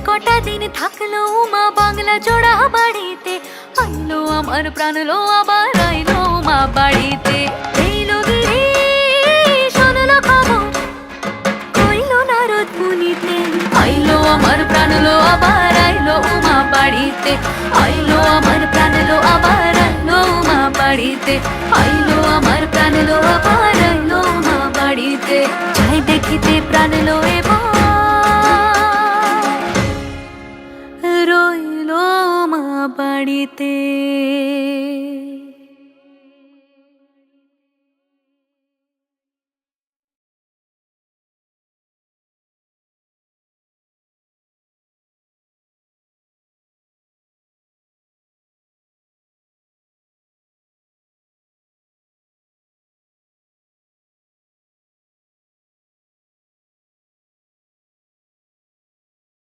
কটা দিন থাকলো মা বাংলা জোড়া বাড়িতে, আইলো আমার প্রাণ লো আবার আইলো মা বাড়িতে। এইলো গিরি শোনলো খবর, কইলো নারদ মুনিতে, আইলো আমার প্রাণ লো আবার আইলো মা বাড়িতে, আইলো আমার প্রাণ লো আবার আইলো মা বাড়িতে, আইলো আমার প্রাণ লো আবার আইলো মা বাড়িতে। যাই দেখিতে প্রাণ লো এবার রইলো মা বাড়িতে।